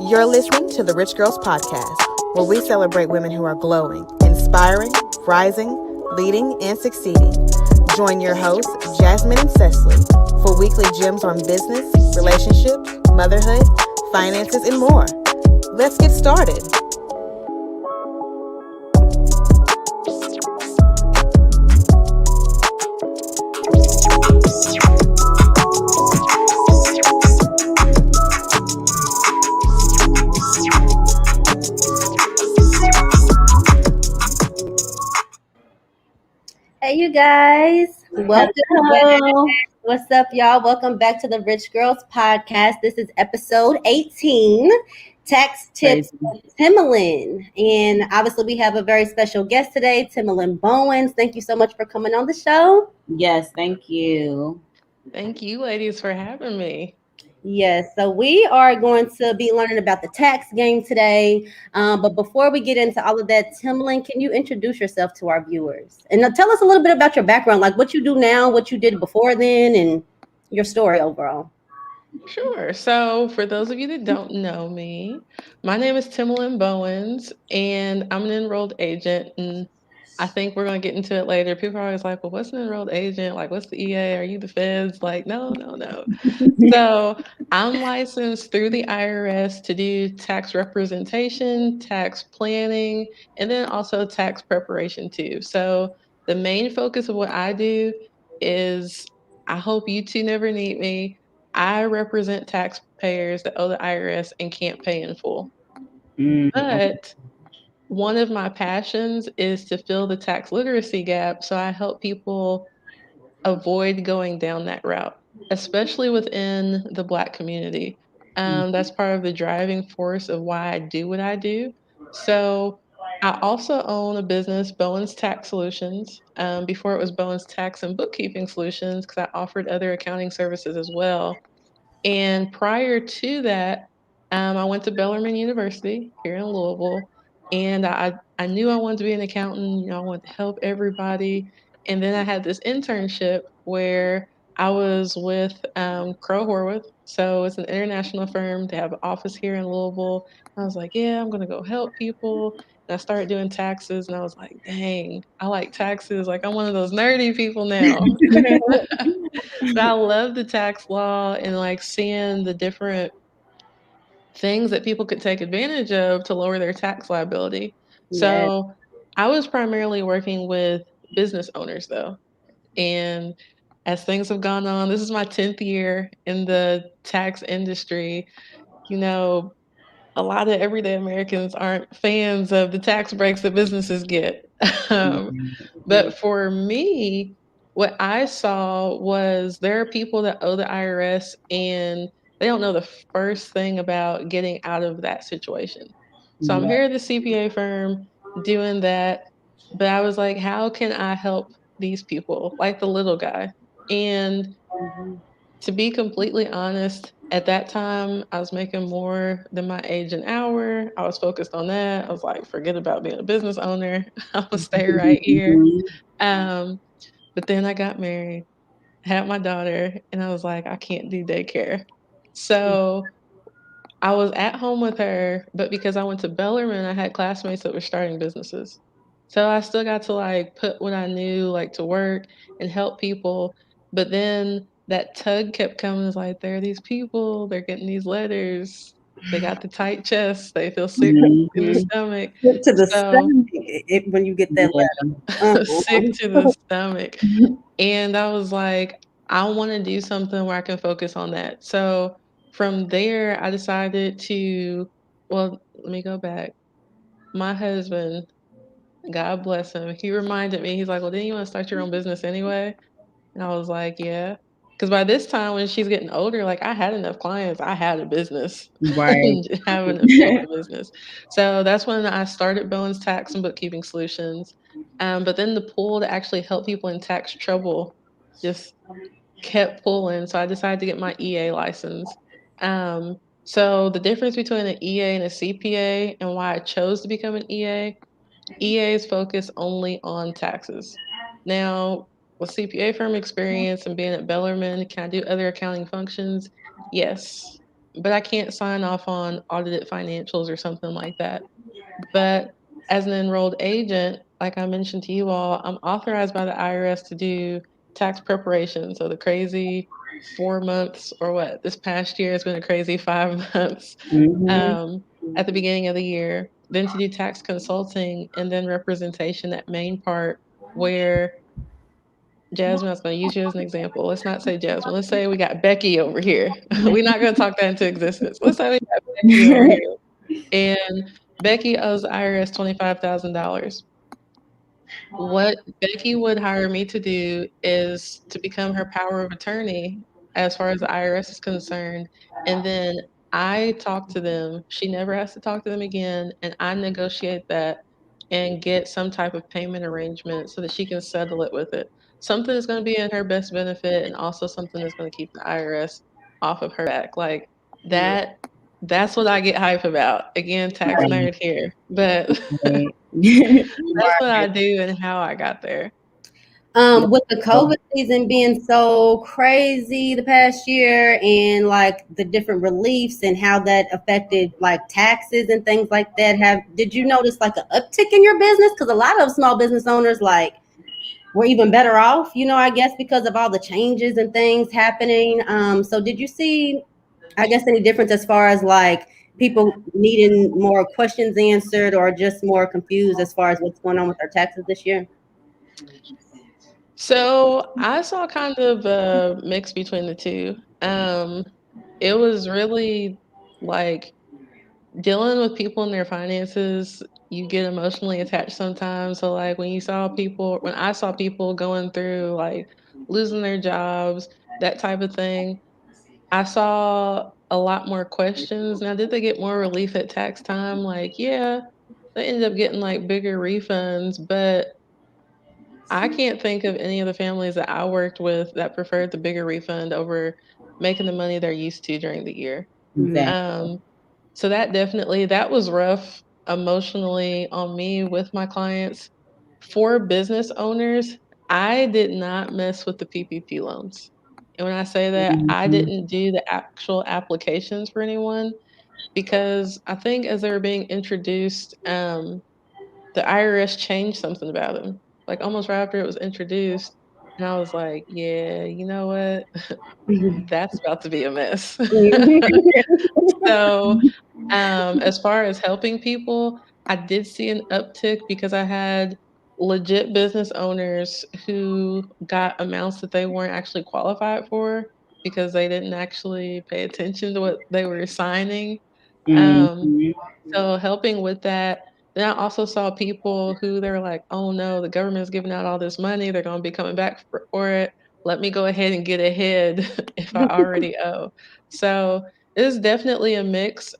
You're listening to the Rich Girls Podcast, where we celebrate women who are glowing, inspiring, rising, leading, and succeeding. Join your hosts, Jasmine and Cecily, for weekly gems on business, relationships, motherhood, finances, and more. Let's get started. Hey, you guys. Welcome Hello. back. What's up, y'all? Welcome back to the Rich Girls Podcast. This is episode 18, Tax Tips with Timalyn. And obviously, we have a very special guest today, Timalyn Bowens. Thank you so much for coming on the show. Yes, thank you. Thank you, ladies, for having me. Yes, so we are going to be learning about the tax game today. But before we get into all of that, Timalyn, can you introduce yourself to our viewers? And now tell us a little bit about your background, like what you do now, what you did before then, and your story overall. Sure. So, for those of you that don't know me, my name is Timalyn Bowens, and I'm an enrolled agent. And I think we're going to get into it later. People are always like, well, what's an enrolled agent? Like, what's the EA? Are you the feds? Like, no. So, I'm licensed through the IRS to do tax representation, tax planning, and then also tax preparation too. So, the main focus of what I do is I hope you two never need me. I represent taxpayers that owe the IRS and can't pay in full. But one of my passions is to fill the tax literacy gap. So I help people avoid going down that route, especially within the Black community. That's part of the driving force of why I do what I do. So I also own a business, Bowens Tax Solutions. Before it was Bowens Tax and Bookkeeping Solutions, because I offered other accounting services as well. And prior to that, I went to Bellarmine University here in Louisville, and I knew I wanted to be an accountant. I wanted to help everybody. And then I had this internship where I was with Crow Horwath. So it's an international firm. They have an office here in Louisville. I was like, yeah, I'm going to go help people. And I started doing taxes, and I was like, dang, I like taxes. Like, I'm one of those nerdy people now. But I love the tax law and like seeing the different things that people could take advantage of to lower their tax liability. So I was primarily working with business owners though. And as things have gone on, this is my 10th year in the tax industry. A lot of everyday Americans aren't fans of the tax breaks that businesses get. But for me, what I saw was there are people that owe the IRS and they don't know the first thing about getting out of that situation. So I'm here at the CPA firm doing that, but I was like, how can I help these people, like the little guy? And to be completely honest, at that time, I was making more than my age an hour. I was focused on that. I was like, forget about being a business owner. I'm gonna stay right here. But then I got married, had my daughter, and I was like, I can't do daycare. So I was at home with her, but because I went to Bellarmine, I had classmates that were starting businesses. So I still got to like put what I knew like to work and help people. But then that tug kept coming. It's like, there are these people, they're getting these letters. They got the tight chest. They feel sick in the stomach. To the So stomach when you get that letter. sick to the stomach. And I was like, I want to do something where I can focus on that. So from there, I decided to, well, let me go back. My husband, God bless him, he reminded me, he's like, well, didn't you want to start your own business anyway? And I was like, yeah. Because by this time, when she's getting older, like I had enough clients, I had a business, Right. having a family business. So that's when I started Bowens Tax and Bookkeeping Solutions. But then the pool to actually help people in tax trouble just kept pulling. So I decided to get my EA license. So the difference between an EA and a CPA and why I chose to become an EAs focus only on taxes. Now, with CPA firm experience and being at Bellarmine, can I do other accounting functions? Yes, but I can't sign off on audited financials or something like that. But as an enrolled agent, like I mentioned to you all, I'm authorized by the IRS to do tax preparation. So the crazy 4 months or what? This past year has been a crazy 5 months. Hmm. Um, at the beginning of the year, then to do tax consulting and then representation, that main part where Jasmine, I was going to use you as an example. Let's not say Jasmine. Let's say we got Becky over here. We're not going to talk that into existence. Let's say we got Becky over here. And Becky owes the IRS $25,000. What Becky would hire me to do is to become her power of attorney as far as the IRS is concerned. And then I talk to them. She never has to talk to them again. And I negotiate that and get some type of payment arrangement so that she can settle it with it. Something that's going to be in her best benefit and also something that's going to keep the IRS off of her back. Like that, that's what I get hype about. Again, tax Right. nerd here. But Right. that's what I Right. do and how I got there. With the COVID season being so crazy the past year and like the different reliefs and how that affected like taxes and things like that, did you notice like an uptick in your business? Because a lot of small business owners like were even better off, I guess because of all the changes and things happening. So did you see, I guess, any difference as far as like people needing more questions answered or just more confused as far as what's going on with their taxes this year? So I saw kind of a mix between the two. It was really like dealing with people and their finances, you get emotionally attached sometimes. So like when I saw people going through like losing their jobs, that type of thing, I saw a lot more questions. Now, did they get more relief at tax time? Like, yeah, they ended up getting like bigger refunds, but I can't think of any of the families that I worked with that preferred the bigger refund over making the money they're used to during the year. Exactly. Um, so that was rough emotionally on me with my clients. For business owners, I did not mess with the PPP loans. And when I say that, I Mhm. didn't do the actual applications for anyone because I think as they were being introduced, the IRS changed something about them. Like almost right after it was introduced, and I was like, yeah, you know what? That's about to be a mess. So as far as helping people, I did see an uptick because I had legit business owners who got amounts that they weren't actually qualified for because they didn't actually pay attention to what they were signing. Um, Mhm. so helping with that. Then I also saw people who they were like, "Oh no, the government's giving out all this money. They're going to be coming back for it. Let me go ahead and get ahead if I already owe." So it is definitely a mix.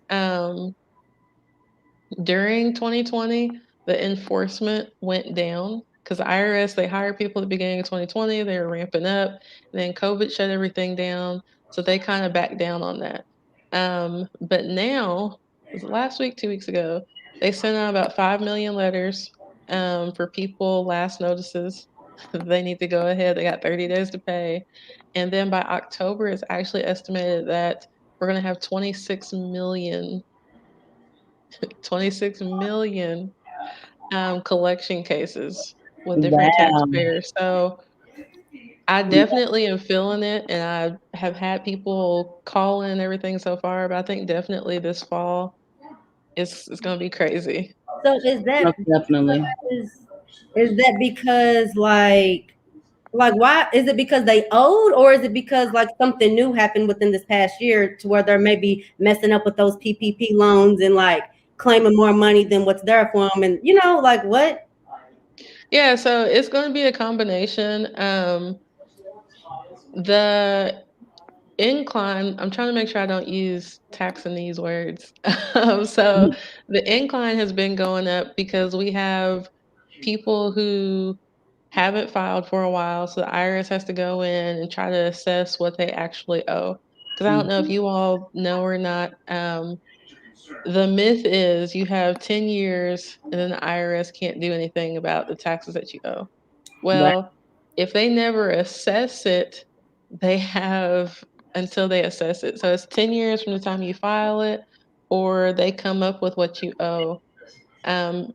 During 2020, the enforcement went down because the IRS, they hired people at the beginning of 2020, they were ramping up, and then COVID shut everything down. So they kind of backed down on that. But now, was it last week, 2 weeks ago, they sent out about 5 million letters for people last notices. They need to go ahead. They got 30 days to pay. And then by October, it's actually estimated that we're going to have 26 million collection cases with different Wow. taxpayers. So I definitely am feeling it, and I have had people call in and everything so far. But I think definitely this fall it's going to be crazy. So is that Most definitely. is is that because like why is it because they owed or is it because like something new happened within this past year to where they're maybe messing up with those PPP loans and like claiming more money than what's there for them and like what? Yeah, so it's going to be a combination. The incline, I'm trying to make sure I don't use tax in these words. So the incline has been going up because we have people who haven't filed for a while, so the IRS has to go in and try to assess what they actually owe. Because I don't know if you all know or not, the myth is you have 10 years and then the IRS can't do anything about the taxes that you owe. Right. Well, if they never assess it, they have until they assess it. So it's 10 years from the time you file it, or they come up with what you owe.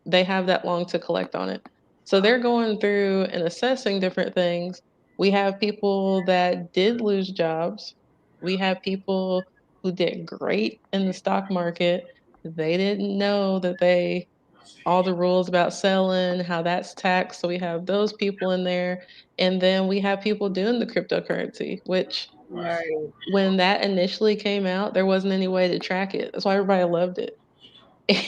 They have that long to collect on it. So they're going through and assessing different things. We have people that did lose jobs. We have people who did great in the stock market. They didn't know that all the rules about selling, how that's taxed. So we have those people in there. And then we have people doing the cryptocurrency, which Right. when that initially came out, there wasn't any way to track it. That's why everybody loved it.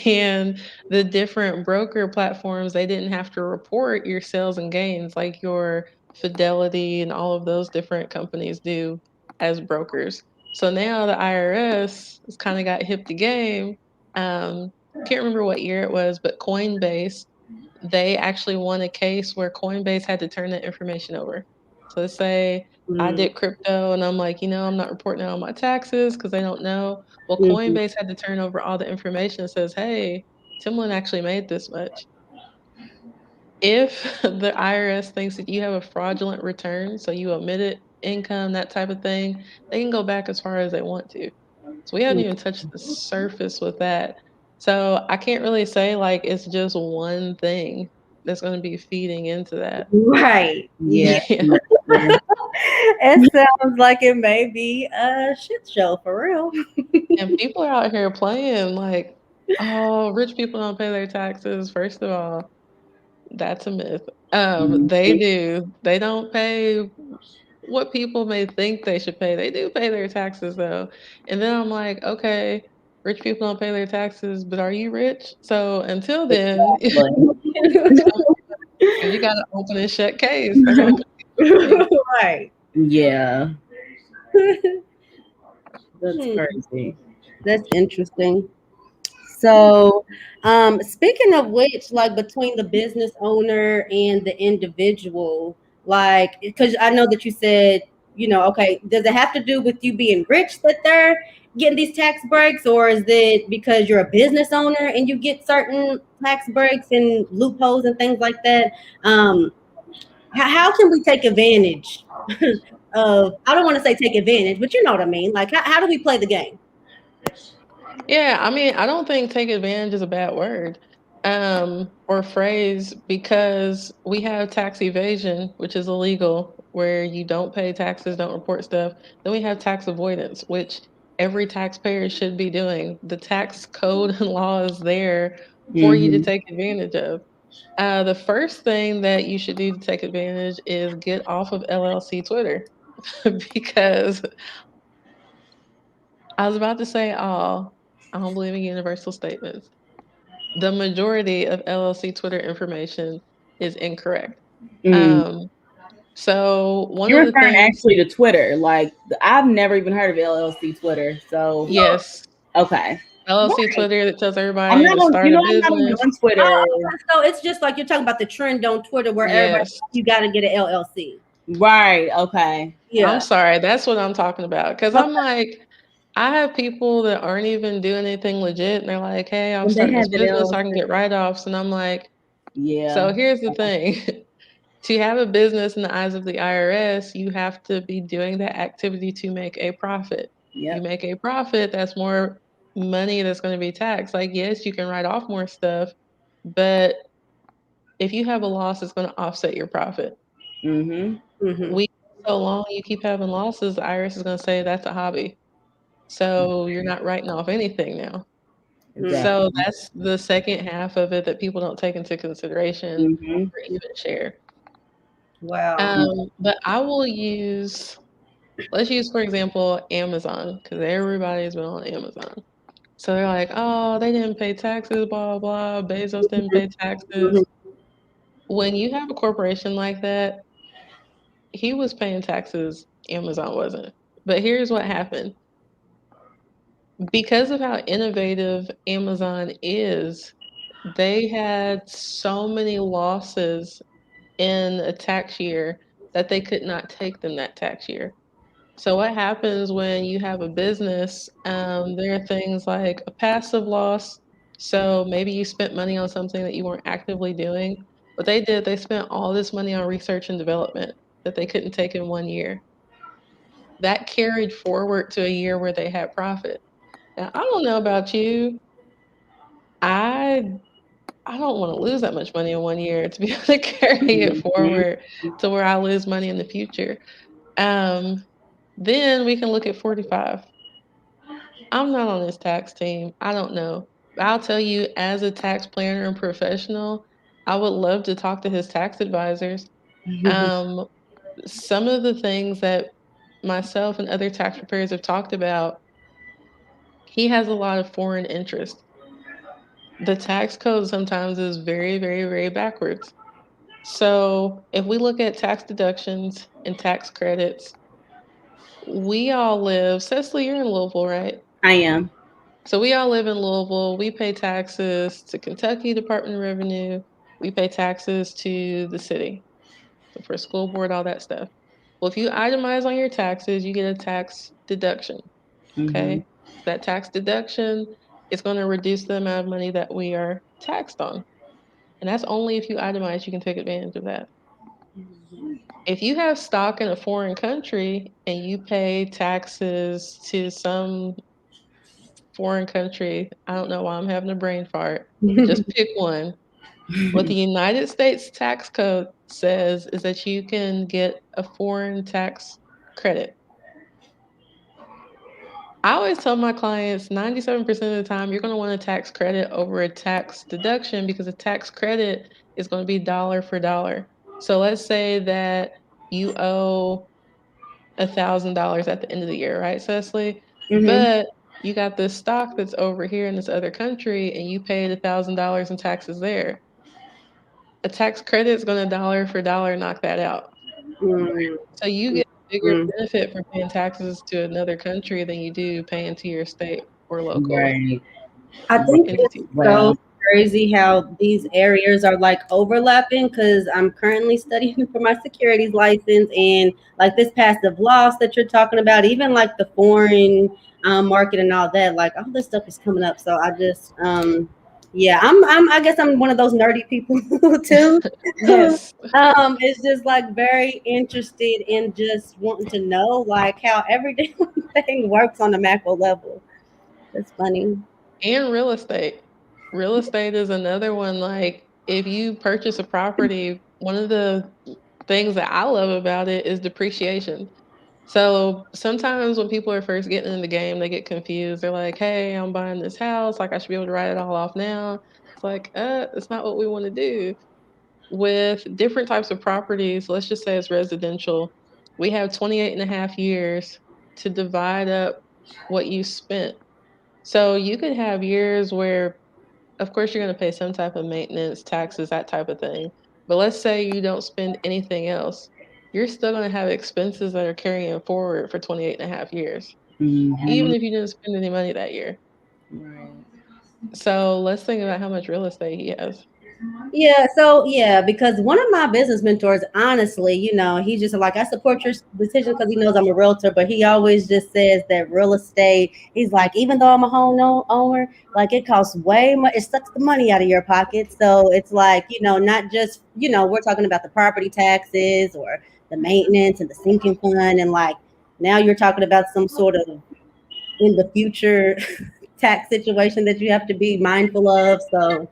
And the different broker platforms, they didn't have to report your sales and gains like your Fidelity and all of those different companies do as brokers. So now the IRS has kind of got hip to game. Can't remember what year it was, but Coinbase, they actually won a case where Coinbase had to turn that information over. So let's say I Mm. did crypto and I'm like, I'm not reporting out on my taxes because they don't know. Well, Mhm. Coinbase had to turn over all the information that says, hey, Timlin actually made this much. If the IRS thinks that you have a fraudulent return, so you omitted income, that type of thing, they can go back as far as they want to. So we haven't even touched the surface with that. So I can't really say like it's just one thing that's going to be feeding into that. Right. Yeah. Yeah. It sounds like it may be a shit show for real. And people are out here playing like, oh, rich people don't pay their taxes. First of all, that's a myth. They do. They don't pay what people may think they should pay. They do pay their taxes though. And then I'm like, okay, rich people don't pay their taxes, but are you rich? So until then, you got to open and shut case. I got to pay. Right. Yeah. That's Hmm, crazy. that's interesting. So, speaking of which, like between the business owner and the individual, like, because I know that you said, okay, does it have to do with you being rich that they're getting these tax breaks, or is it because you're a business owner and you get certain tax breaks and loopholes and things like that? Um, how can we take advantage of, I don't want to say take advantage, but you know what I mean? Like, how do we play the game? Yeah, I mean, I don't think take advantage is a bad word, or phrase because we have tax evasion, which is illegal, where you don't pay taxes, don't report stuff. Then we have tax avoidance, which every taxpayer should be doing. The tax code and law is there for you to Mm-hmm. take advantage of. The first thing that you should do to take advantage is get off of LLC Twitter because I was about to say all. I don't believe in universal statements. The majority of LLC Twitter information is incorrect. Mm. Um, so one You're of the referring things, actually to Twitter. Like I've never even heard of LLC Twitter. So yes, okay. LLC Right. Twitter that tells I'm everybody not to on start a I'm not even business. on Twitter. Oh, okay. So it's just like you're talking about the trend on Twitter where everybody, Yes, you got to get an LLC. Right. Okay. I'm Yeah. sorry. That's what I'm talking about. Because I'm Okay. like, I have people that aren't even doing anything legit, and they're like, "Hey, I'm And they starting this have it business so I can LLC. get write-offs," and I'm like, Yeah. "So here's the thing: to have a business in the eyes of the IRS, you have to be doing that activity to make a profit. You Yep. make a profit, that's more money that's going to be taxed. Like, yes, you can write off more stuff, but if you have a loss, it's going to offset your profit. Mm-hmm. Hmm. We so long you keep having losses, the IRS is going to say that's a hobby. So you're not writing off anything now. So Exactly. that's the second half of it that people don't take into consideration Mm-hmm. or even share. Wow. But I will use, let's use, for example, Amazon, because everybody's been on Amazon. So they're like, oh, they didn't pay taxes, blah, blah, blah. Bezos didn't pay taxes. Hmm. When you have a corporation like that, he was paying taxes Amazon wasn't. But here's what happened. Because of how innovative Amazon is, they had so many losses in a tax year that they could not take them that tax year. So what happens when you have a business? There are things like a passive loss. So maybe you spent money on something that you weren't actively doing. What they did, they spent all this money on research and development that they couldn't take in 1 year. That carried forward to a year where they had profit. Now, I don't know about you. I I don't want to lose that much money in 1 year to be able to carry it Mhm. forward to where I lose money in the future. Um, then we can look at 45. I'm not on this tax team. I don't know. I'll tell you, as a tax planner and professional, I would love to talk to his tax advisors. Um, some of the things that myself and other tax preparers have talked about, he has a lot of foreign interest. The tax code sometimes is very, very, very backwards. So if we look at tax deductions and tax credits, we all live, Cecily, you're in Louisville, right? I am. So we all live in Louisville. We pay taxes to Kentucky Department of Revenue. We pay taxes to the city. So for school board, all that stuff. Well, if you itemize on your taxes, you get a tax deduction. Mhm. Okay. That tax deduction is going to reduce the amount of money that we are taxed on. And that's only if you itemize, you can take advantage of that. If you have stock in a foreign country and you pay taxes to some foreign country, I don't know why I'm having a brain fart, but just pick one. What the United States tax code says is that you can get a foreign tax credit. I always tell my clients 97% of the time you're going to want a tax credit over a tax deduction because a tax credit is going to be dollar for dollar. So let's say that you owe $1,000 at the end of the year, right, Cecily? Mm-hmm. But you got this stock that's over here in this other country and you paid $1,000 in taxes there. A tax credit is going to dollar for dollar knock that out. So you get a bigger Mm-hmm. benefit from paying taxes to another country than you do paying to your state or local Right. I think it's entity. so Wow. crazy how these areas are like overlapping because I'm currently studying for my securities license and like this passive loss that you're talking about, even like the foreign market and all that, like all this stuff is coming up. So I just yeah, I guess I'm one of those nerdy people too. Yes. It's just like very interested in just wanting to know like how every thing works on the macro level. That's funny. And real estate. Real estate is another one. Like, if you purchase a property, one of the things that I love about it is depreciation. So sometimes when people are first getting in the game, they get confused. They're like, hey, I'm buying this house. Like, I should be able to write it all off now. It's like, it's not what we want to do. With different types of properties, let's just say it's residential, we have 28 and a half years to divide up what you spent. So you could have years where, of course, you're going to pay some type of maintenance, taxes, that type of thing. But let's say you don't spend anything else. You're still going to have expenses that are carrying forward for 28 and a half years, even Mhm. if you didn't spend any money that year. Right. So let's think about how much real estate he has. Yeah, so yeah, because one of my business mentors, honestly, he just like I support your decision because he knows I'm a realtor, but he always just says that real estate, he's like, even though I'm a home owner, like it costs way much, it sucks the money out of your pocket. So it's like, not just, we're talking about the property taxes or the maintenance and the sinking fund, and like now you're talking about some sort of in the future tax situation that you have to be mindful of. So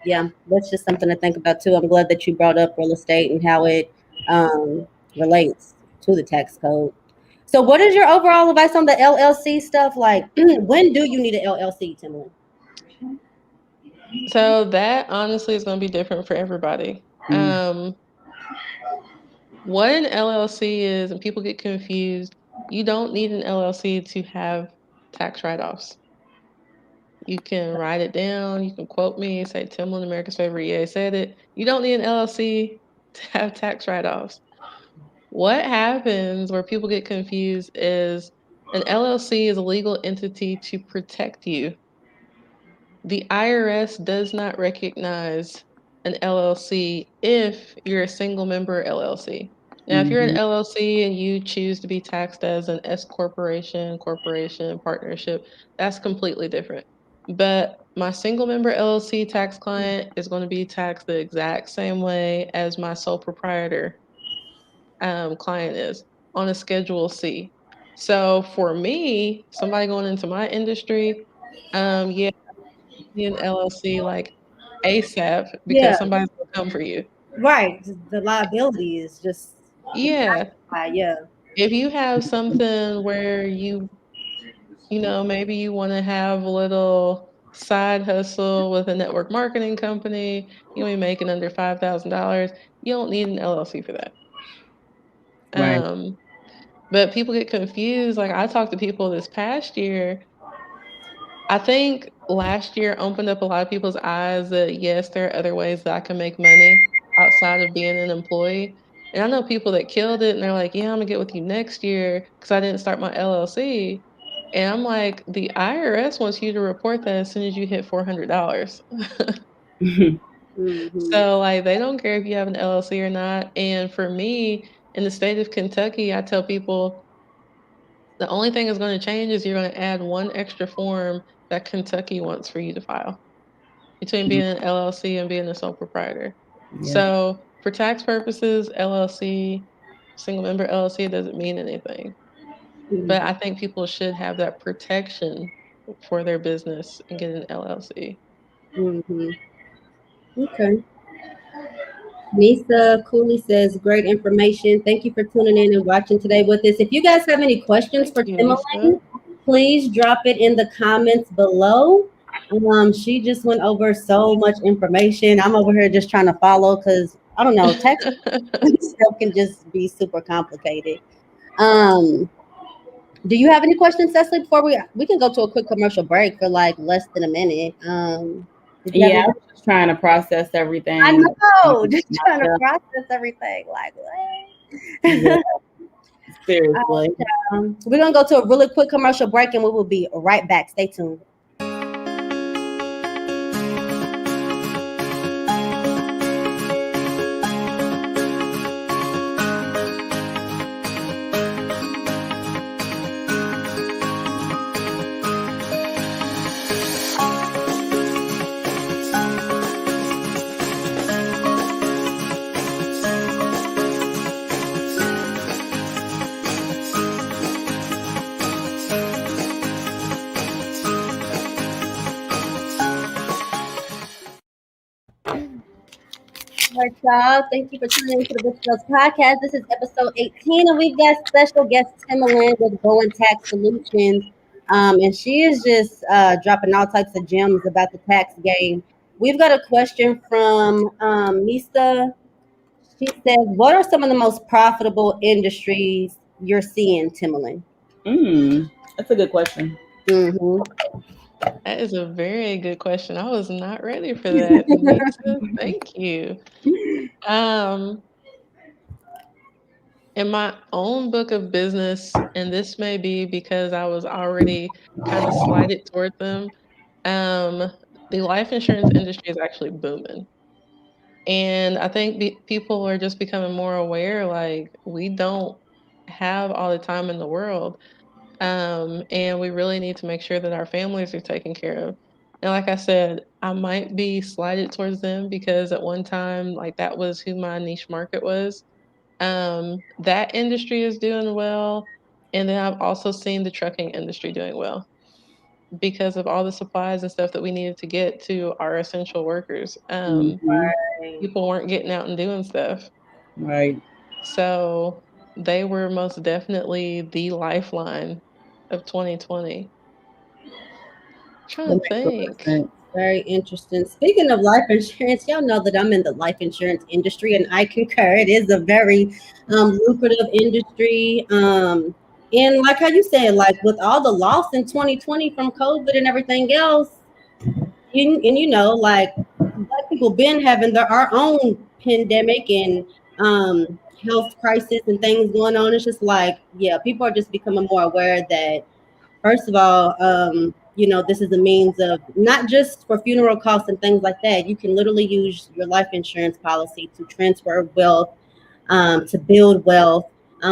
yeah, that's just something to think about too. I'm glad that you brought up real estate and how it relates to the tax code. So, what is your overall advice on the LLC stuff? Like, when do you need an LLC, Timlin? So that honestly is going to be different for everybody. Mm. What an LLC is, and people get confused, you don't need an LLC to have tax write-offs. You can write it down, you can quote me, say Timlin, America's favorite EA said it. You don't need an LLC to have tax write-offs. What happens where people get confused is an LLC is a legal entity to protect you. The IRS does not recognize an LLC if you're a single member LLC. Now, if you're an Mhm. LLC and you choose to be taxed as an S corporation, partnership, that's completely different. But my single member LLC tax client is going to be taxed the exact same way as my sole proprietor client is on a Schedule C. So for me, somebody going into my industry, yeah, an LLC like ASAP Yeah, because somebody's gonna come for you. right. The liability is just Yeah. high. Yeah. If you have something where maybe you want to have a little side hustle with a network marketing company, you only making under $5,000, you don't need an LLC for that. Right. Um, but people get confused. Like I talked to people this past year. I think last year opened up a lot of people's eyes that yes, there are other ways that I can make money outside of being an employee. And I know people that killed it and they're like, yeah, I'm gonna get with you next year because I didn't start my LLC. And I'm like, the IRS wants you to report that as soon as you hit $400. Mm-hmm. So, like, they don't care if you have an LLC or not. And for me, in the state of Kentucky, I tell people the only thing that's going to change is you're going to add one extra form that Kentucky wants for you to file between being an LLC and being a sole proprietor. Yeah. So for tax purposes, LLC, single member LLC doesn't mean anything. But I think people should have that protection for their business and get an LLC. Mm-hmm. Okay. Nisa Cooley says, great information. Thank you for tuning in and watching today with us. If you guys have any questions Thank for you, Nisa. Timalyn, please drop it in the comments below. She just went over so much information. I'm over here just trying to follow because I don't know, text stuff can just be super complicated. Um, do you have any questions, Cecily? Before we can go to a quick commercial break for like less than a minute. Did you have Yeah, any? I was just trying to process I everything know, just trying to myself. process everything. Like Yeah, what? seriously. We're gonna go to a really quick commercial break, and we will be right back. Stay tuned. All right, y'all. Thank you for tuning into the Rich Girls Podcast. This is episode 18, and we've got special guest Timalyn with Bowens Tax Solutions. And she is just dropping all types of gems about the tax game. We've got a question from Misa. She says, what are some of the most profitable industries you're seeing, Timalyn? That's a good question. Mm-hmm. That is a very good question. I was not ready for that, Nisa. Thank you. Um, in my own book of business, and this may be because I was already kind of slighted toward them, um, the life insurance industry is actually booming. And I think people are just becoming more aware, like, we don't have all the time in the world. And we really need to make sure that our families are taken care of. And like I said, I might be slighted towards them because at one time, like that was who my niche market was. That industry is doing well. And then I've also seen the trucking industry doing well because of all the supplies and stuff that we needed to get to our essential workers. Hmm. People weren't getting out and doing stuff. Right. So they were most definitely the lifeline of 2020. That Trying to makes a lot of think. sense. Very interesting. Speaking of life insurance, y'all know that I'm in the life insurance industry, and I concur. It is a very lucrative industry. And like how you said, like with all the loss in 2020 from COVID and everything else, like black people been having our own pandemic and health crisis and things going on. It's just like, yeah, people are just becoming more aware that, first of all, this is a means of not just for funeral costs and things like that. You can literally use your life insurance policy to transfer wealth, to build wealth,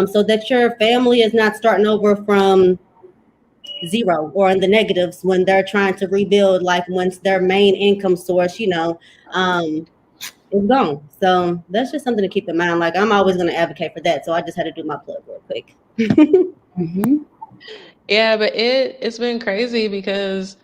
so that your family is not starting over from zero or in the negatives when they're trying to rebuild, like once their main income source, is gone. So that's just something to keep in mind. Like, I'm always going to advocate for that. So I just had to do my plug real quick. Mm-hmm. Yeah, but it's been crazy because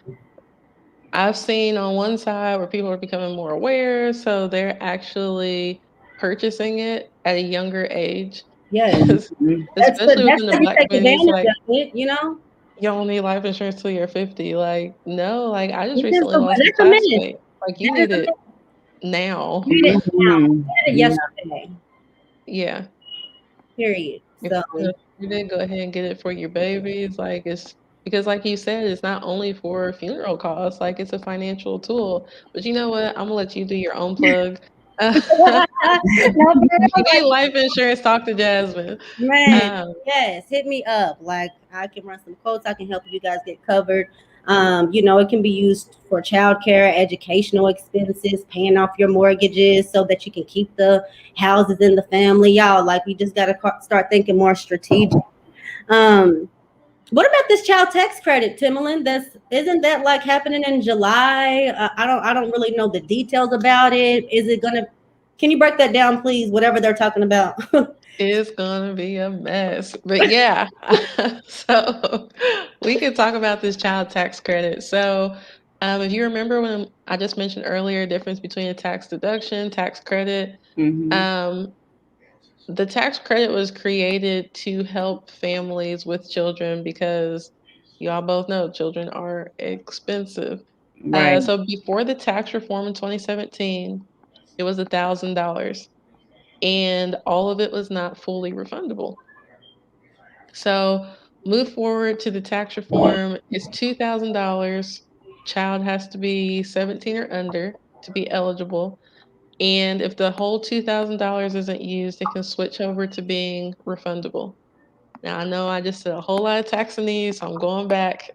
I've seen on one side where people are becoming more aware, so they're actually purchasing it at a younger age. Yes. 'Cause That's good. especially That's within the how you Black take community, it's advantage like, of it. you don't need life insurance till you're 50. Like, no, like I just It is recently lost a that's a myth. classmate. Like, you That is need a it myth. now. You did it now. Mm-hmm. You did it Yeah. yesterday. Yeah. Period. If So you're gonna afford it, go ahead and get it for your babies. Like, it's because, like you said, it's not only for funeral costs, like, it's a financial tool. But you know what? I'm gonna let you do your own plug. no, for If you real, need like, life insurance, talk to Jasmine. man, Um, yes, hit me up. Like, I can run some quotes. I can help you guys get covered. It can be used for childcare, educational expenses, paying off your mortgages so that you can keep the houses in the family. Y'all, like, we just got to start thinking more strategic. Um, what about this child tax credit, Timalyn? Isn't that like happening in July? I don't really know the details about it. Is it gonna? Can you break that down, please? Whatever they're talking about. it's gonna be a mess. But yeah, so we could talk about this child tax credit. So if you remember when I just mentioned earlier, difference between a tax deduction, tax credit, Mm-hmm. um, the tax credit was created to help families with children because you all both know children are expensive. Right. So before the tax reform in 2017, it was $1,000, and all of it was not fully refundable. So move forward to the tax reform. It's $2,000. Child has to be 17 or under to be eligible. And if the whole $2,000 isn't used, it can switch over to being refundable. Now, I know I just said a whole lot of taxonomy, so I'm going back.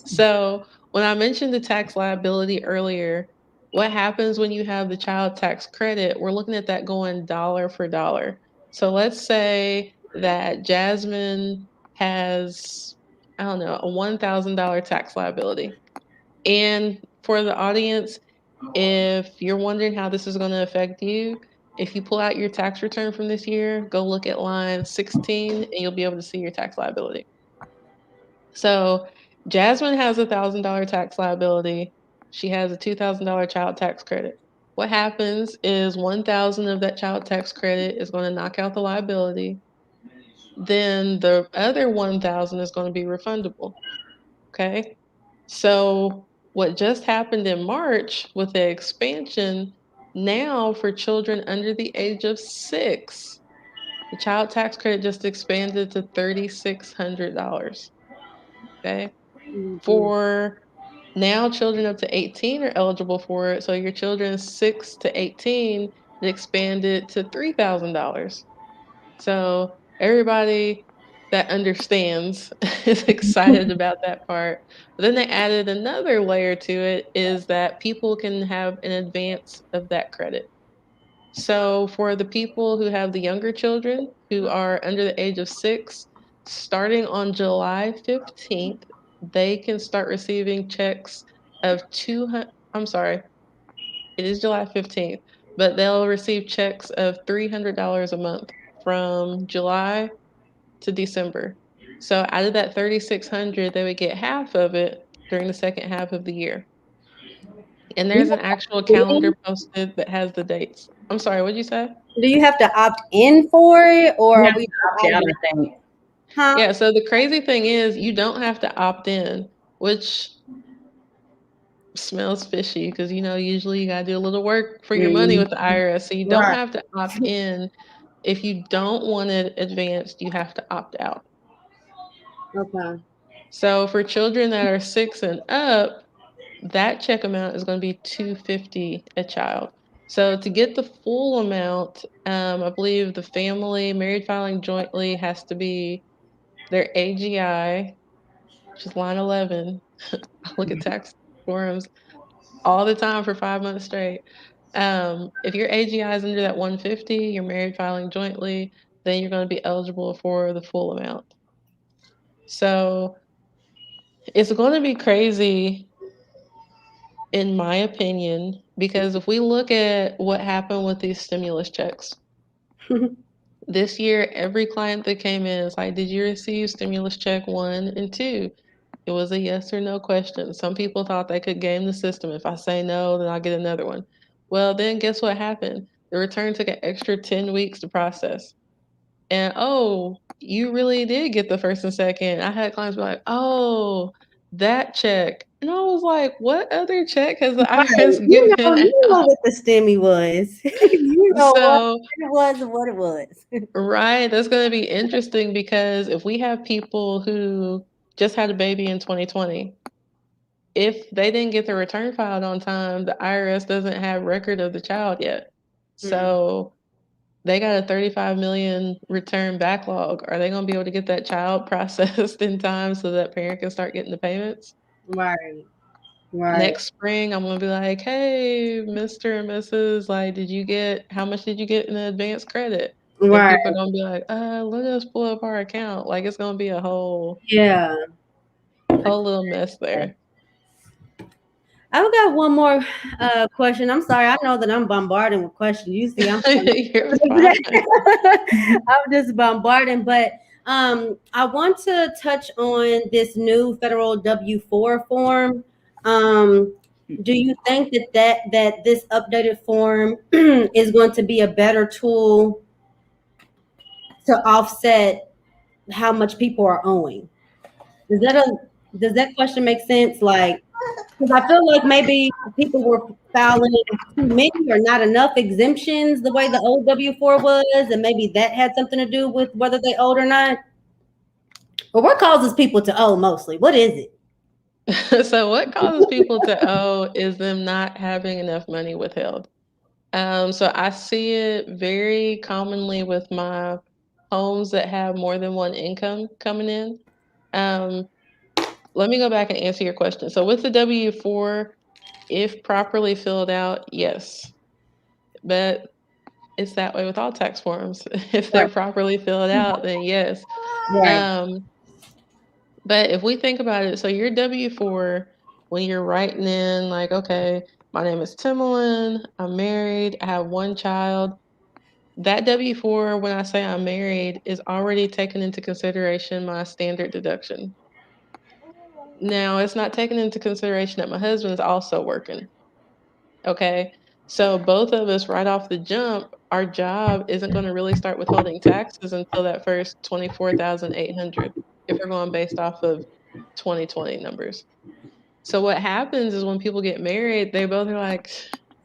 So, when I mentioned the tax liability earlier, what happens when you have the child tax credit? We're looking at that going dollar for dollar. So, let's say that Jasmine has, I don't know, a $1,000 tax liability. And for the audience, if you're wondering how this is going to affect you, if you pull out your tax return from this year, go look at line 16 and you'll be able to see your tax liability. So Jasmine has $1,000 tax liability. She has a $2,000 child tax credit. What happens is 1,000 of that child tax credit is going to knock out the liability. Then the other 1,000 is going to be refundable. Okay. So, what just happened in March with the expansion, now for children under the age of 6, the child tax credit just expanded to $3,600. Okay. Mhm. For now, children up to 18 are eligible for it. So, your children 6 to 18, it expanded to $3,000. So everybody that understands is excited about that part. But then they added another layer to it is that people can have an advance of that credit. So for the people who have the younger children who are under the age of 6, starting on July 15th, they can start receiving checks of 200, I'm sorry, it is July 15th, but they'll receive checks of $300 a month from July to December. So out of that 3,600, they would get half of it during the second half of the year. And Do there's you an actual calendar posted that has the dates. I'm sorry, what'd you say? do you have to opt in for it, or You are have we to opt out, I think. huh? Yeah, so the crazy thing is you don't have to opt in, which smells fishy because usually you gotta do a little work for your money with the Mm-hmm. IRS. So you don't Right. have to opt in. If you don't want it advanced, you have to opt out. Okay. So for children that are 6 and up, that check amount is going to be $250 a child. So to get the full amount, I believe the family married filing jointly has to be their AGI, which is line 11. I look at tax forms all the time for 5 months straight. If your AGI is under that 150, you're married filing jointly, then you're going to be eligible for the full amount. So it's going to be crazy, in my opinion, because if we look at what happened with these stimulus checks, this year, every client that came in is like, did you receive stimulus check 1 and 2? It was a yes or no question. Some people thought they could game the system. If I say no, then I'll get another one. Well, then guess what happened? The return took an extra 10 weeks to process. And oh, you really did get the first and second. I had clients be like, oh, that check. And I was like, what other check has the Right. IRS You know, given you know out? what the stimmy was. You know what So, it was and what it was. right, that's going to be interesting because if we have people who just had a baby in 2020, if they didn't get the return filed on time, the IRS doesn't have record of the child yet. So they got a 35 million return backlog. Are they going to be able to get that child processed in time so that parent can start getting the payments? Right. Right. Next spring, I'm going to be like, hey, Mr. and Mrs., like, how much did you get in advance credit? And Right. people are going to be like, let us pull up our account. Like, it's going to be a whole Yeah. little mess there. I've got one more question. I'm sorry. I know that I'm bombarding with questions. You see, You're fine. I'm just bombarding, but I want to touch on this new federal W-4 form. Do you think that this updated form is going to be a better tool to offset how much people are owing? Does that question make sense? Like, because I feel like maybe people were filing too many or not enough exemptions the way the old W-4 was, and maybe that had something to do with whether they owed or not. But what causes people to owe mostly? What is it? So what causes people to owe is them not having enough money withheld. So I see it very commonly with my homes that have more than one income coming in. Um, Let me go back and answer your question. So with the W-4, if properly filled out, yes. But it's that way with all tax forms. If they're properly filled out, then yes. Right. But if we think about it, so your W-4, when you're writing in, like, okay, my name is Timalyn, I'm married, I have one child. That W-4, when I say I'm married, is already taken into consideration my standard deduction. Now, it's not taken into consideration that my husband is also working. Okay. So both of us right off the jump, our job isn't going to really start withholding taxes until that first 24,800 if we're going based off of 2020 numbers. So what happens is when people get married, they both are like,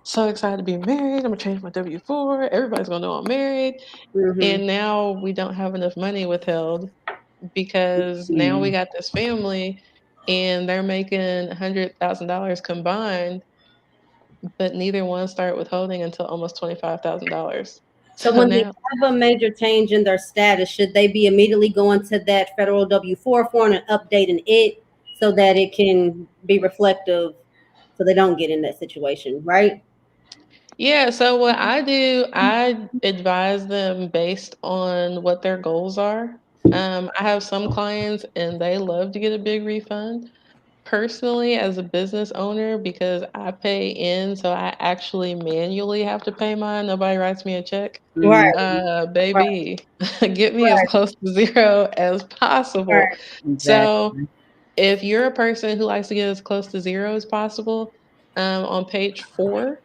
so excited to be married. I'm gonna change my W-4. Everybody's gonna know I'm married. Mm-hmm. And now we don't have enough money withheld because now we got this family and they're making $100,000 combined, but neither one start withholding until almost $25,000. So So when they now, have a major change in their status, should they be immediately going to that federal W-4 form and updating it so that it can be reflective, so they don't get in that situation, right? yeah, so what I do, I advise them based on what their goals are. I have some clients and they love to get a big refund. Personally, as a business owner, because I pay in, so I actually manually have to pay mine. Nobody writes me a check. Right. Right. Baby, get me as Right. close to zero as possible. Right. So Exactly. if you're a person who likes to get as close to zero as possible, on page 4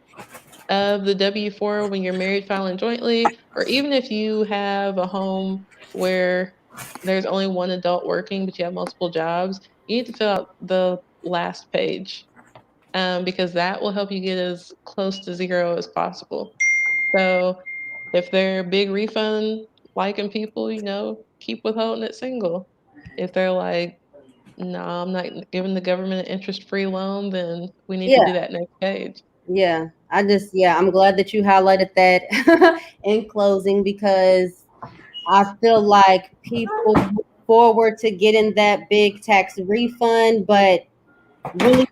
of the W-4 when you're married filing jointly, or even if you have a home where there's only one adult working, but you have multiple jobs, you need to fill out the last page because that will help you get as close to zero as possible. So if they're big refund liking people, keep withholding it single. If they're like, no, I'm not giving the government an interest-free loan, then we need to Yeah. do that next page. Yeah. I'm glad that you highlighted that in closing, because I feel like people look forward to getting that big tax refund, but really,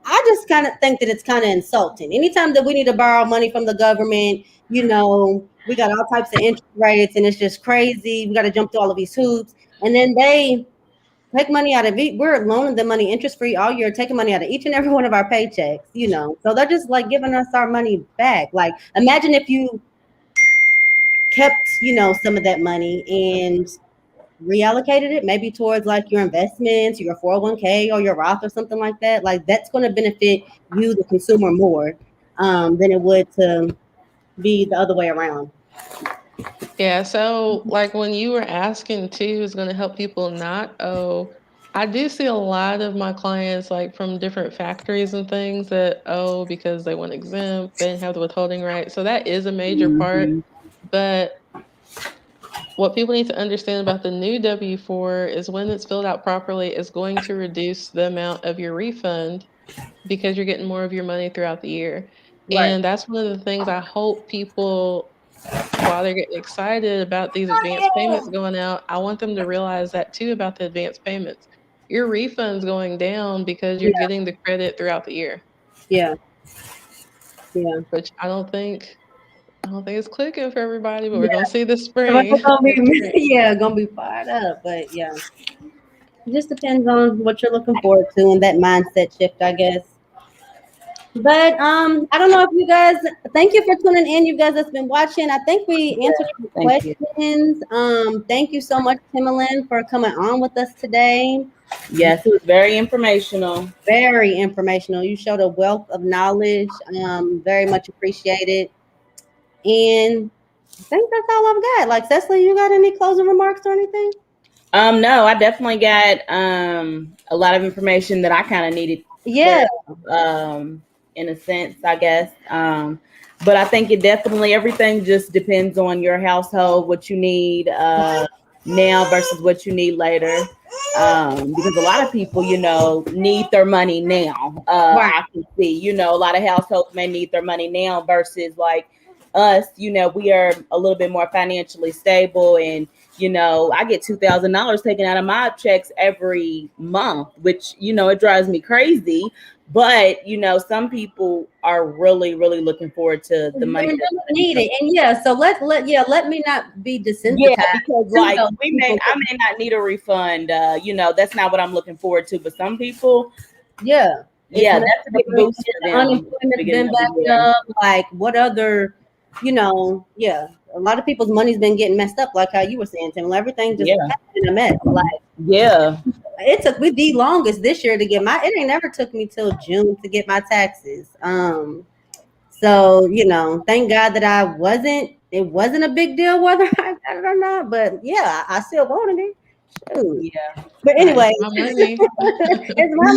I just kind of think that it's kind of insulting. Anytime that we need to borrow money from the government, we got all types of interest rates, and it's just crazy. We got to jump through all of these hoops, and then they take money out of it. We're loaning them money interest free all year, taking money out of each and every one of our paychecks. So they're just like giving us our money back. Like, imagine if you kept, some of that money and reallocated it maybe towards like your investments, your 401k or your Roth or something like that. Like, that's going to benefit you, the consumer, more than it would to be the other way around. Yeah, so like when you were asking too, who's going to help people not owe, I do see a lot of my clients like from different factories and things that owe because they want exempt, they didn't have the withholding right. So that is a major part. But what people need to understand about the new W-4 is when it's filled out properly, it's going to reduce the amount of your refund because you're getting more of your money throughout the year. Right. And that's one of the things I hope people, while they're getting excited about these advanced payments going out, I want them to realize that too about the advanced payments. Your refund's going down because you're getting the credit throughout the year. Yeah. Which I don't think it's clicking for everybody, but we're gonna see this spring. Gonna be fired up. But yeah, it just depends on what you're looking forward to and that mindset shift, I guess. But I don't know if you guys, thank you for tuning in, you guys that's been watching. I think we answered your questions. Thank you so much, Timalyn, for coming on with us today. Yes, it was very informational. Very informational. You showed a wealth of knowledge. Very much appreciated. And I think that's all I've got. Like, Cecily, you got any closing remarks or anything? No, I definitely got a lot of information that I kind of needed. Yeah. In a sense, I guess. But I think it definitely, everything just depends on your household, what you need now versus what you need later. Because a lot of people, need their money now. I can see, a lot of households may need their money now versus like us, we are a little bit more financially stable, and I get $2,000 taken out of my checks every month, which it drives me crazy. But some people are really, really looking forward to the money. Need it, and so let me not be desensitized. Yeah, because like I may not need a refund. That's not what I'm looking forward to. But some people, that's a big boost for them. Unemployment's been backed up. Like, what other, a lot of people's money's been getting messed up. Like how you were saying, Tim. Everything just in a mess. Like, it took me the longest this year to get it ain't never took me till June to get my taxes. So, thank God that it wasn't a big deal whether I got it or not, but I still wanted it. Shoot. Yeah. But anyway, it's my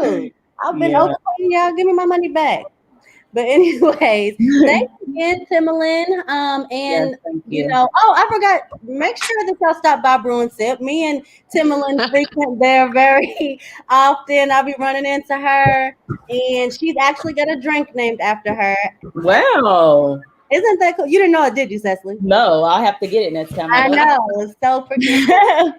money. I've been overpaying y'all. Give me my money back. But anyways, thanks again, Timalyn. And I forgot. Make sure that y'all stop by Brew and Sip. Me and Timalyn frequent there very often. I'll be running into her, and she's actually got a drink named after her. Wow. Isn't that cool? You didn't know it, did you, Cecily? No, I'll have to get it next time. I know. It's so freaking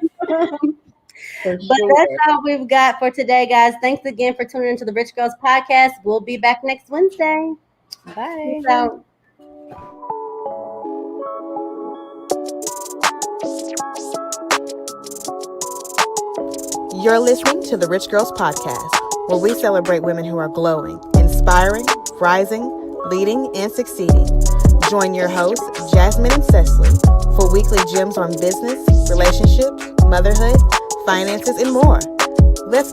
But that's all we've got for today, guys. Thanks again for tuning into the Rich Girls Podcast. We'll be back next Wednesday. Bye. Peace out. You're listening to the Rich Girls Podcast, where we celebrate women who are glowing, inspiring, rising, leading, and succeeding. Join your hosts, Jasmine and Cecily, for weekly gems on business, relationships, motherhood, finances, and more. Let's